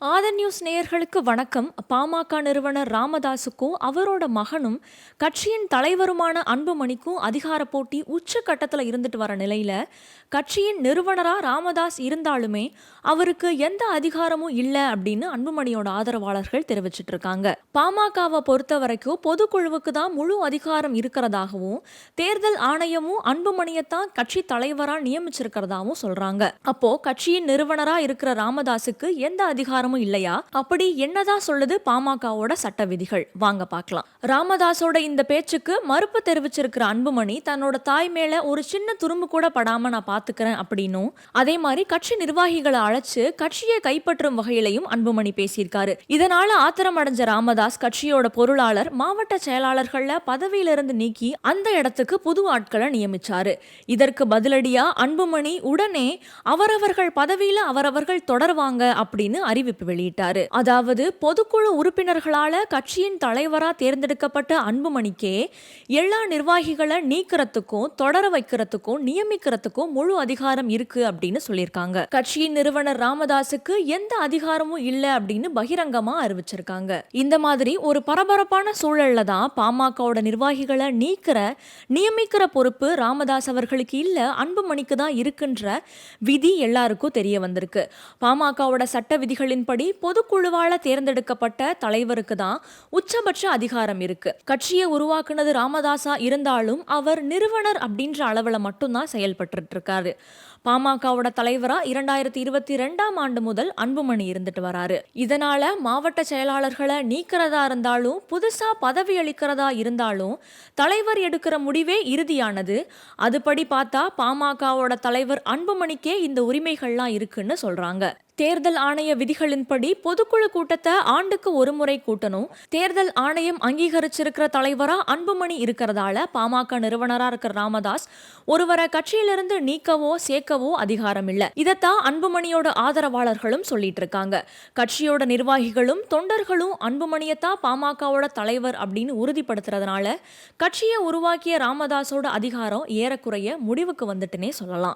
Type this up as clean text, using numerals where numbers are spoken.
ஆதன் news நேயர்களுக்கு வணக்கம். பாமக நிறுவனர் ராமதாஸுக்கும் அவரோட மகனும் கட்சியின் தலைவருமான அன்புமணிக்கும் அதிகார போட்டி உச்சக்கட்டத்தில் இருந்துட்டு வர நிலையில கட்சியின் நிறுவனரா ராமதாஸ் இருந்தாலுமே அவருக்கு எந்த அதிகாரமும் இல்லை அப்படின்னு அன்புமணியோட ஆதரவாளர்கள் தெரிவிச்சிட்டு இருக்காங்க. பாமகவை பொறுத்த வரைக்கும் பொதுக்குழுவுக்கு தான் முழு அதிகாரம் இருக்கிறதாகவும் தேர்தல் ஆணையமும் அன்புமணியத்தான் கட்சி தலைவரா நியமிச்சிருக்கிறதாவும் சொல்றாங்க. அப்போ கட்சியின் நிறுவனரா இருக்கிற ராமதாஸுக்கு எந்த அதிகாரம் இல்லையா? அப்படி என்னதான் சொல்லுது பாமகவோட சட்ட விதிகள்? வாங்க பார்க்கலாம். ராமதாஸோட இந்த பேச்சுக்கு மறுப்பு தெரிவிச்சிருக்கிற அன்புமணி தன்னோட தாய் மேல ஒரு சின்ன துரும்பு கூட படாம நான் பாத்துக்கிறேன் அப்படின்னும், அதே மாதிரி கட்சி நிர்வாகிகளை அழைச்சு கட்சியை கைப்பற்றும் வகையிலையும் அன்புமணி பேசியிருக்காரு. இதனால ஆத்திரம் அடைஞ்ச ராமதாஸ் கட்சியோட பொருளாளர் மாவட்ட செயலாளர்கள பதவியிலிருந்து நீக்கி அந்த இடத்துக்கு புது ஆட்களை நியமிச்சாரு. இதற்கு பதிலடியா அன்புமணி உடனே அவரவர்கள் பதவியில அவரவர்கள் தொடர்வாங்க அப்படின்னு அறிவிப்பு வெளியிட்டாரு. அதாவது பொதுக்குழு உறுப்பினர்களால கட்சியின் தலைவரா தேர்ந்தெடுக்கப்பட்ட அன்புமணிக்கே எல்லா நிர்வாகிகளை நீக்கிறதுக்கும் தொடர வைக்கிறதுக்கும் நியமிக்கிறதுக்கும் முழு அதிகாரம் இருக்கு அப்படின்னு சொல்லியிருக்காங்க. கட்சியின் நிறுவனர் ராமதாஸுக்கு எந்த அதிகாரமும் இல்லை அப்படின்னு பகிரங்கமா அறிவிச்சிருக்காங்க. இந்த மாதிரி ஒரு பரபரப்பான சூழல்ல தான் பாமகவோட நிர்வாகிகளை நியமிக்கிற பொறுப்பு ராமதாஸ் அவர்களுக்கு இல்ல, அன்புமணிக்கு தான் இருக்குன்ற விதி எல்லாருக்கும் தெரிய வந்திருக்கு. பாமகவோட சட்ட விதிகளின்படி பொதுக்குழுவால தேர்ந்தெடுக்கப்பட்ட தலைவருக்கு தான் உச்சபட்ச அதிகாரம் இருக்கு. கட்சியை உருவாக்குனது ராமதாஸா இருந்தாலும் அவர் நிறுவனர் அப்படின்ற அளவுல மட்டும்தான் செயல்பட்டு இருக்காரு. பாமகவோட தலைவரா 2022ஆம் ஆண்டு முதல் அன்புமணி இருந்துட்டு வராரு. இதனால மாவட்ட செயலாளர்களை நீக்கிறதா இருந்தாலும் புதுசா பதவி அளிக்கிறதா இருந்தாலும் தலைவர் எடுக்கிற முடிவே இறுதியானது. அதுபடி பார்த்தா பாமகவோட தலைவர் அன்புமணிக்கே இந்த உரிமைகள்லாம் இருக்குன்னு சொல்றாங்க. தேர்தல் ஆணைய விதிகளின்படி பொதுக்குழு கூட்டத்தை ஆண்டுக்கு ஒரு முறை கூட்டணும். தேர்தல் ஆணையம் அங்கீகரிச்சிருக்கிற தலைவரா அன்புமணி இருக்கிறதால பாமக நிறுவனரா இருக்கிற ராமதாஸ் ஒருவரை கட்சியிலிருந்து நீக்கவோ சேர்க்கவோ அதிகாரம் இல்லை. இதைத்தான் அன்புமணியோட ஆதரவாளர்களும் சொல்லிட்டு இருக்காங்க. கட்சியோட நிர்வாகிகளும் தொண்டர்களும் அன்புமணியத்தான் பாமகவோட தலைவர் அப்படின்னு உறுதிப்படுத்துறதுனால கட்சியை உருவாக்கிய ராமதாஸோட அதிகாரம் ஏறக்குறைய முடிவுக்கு வந்துட்டுனே சொல்லலாம்.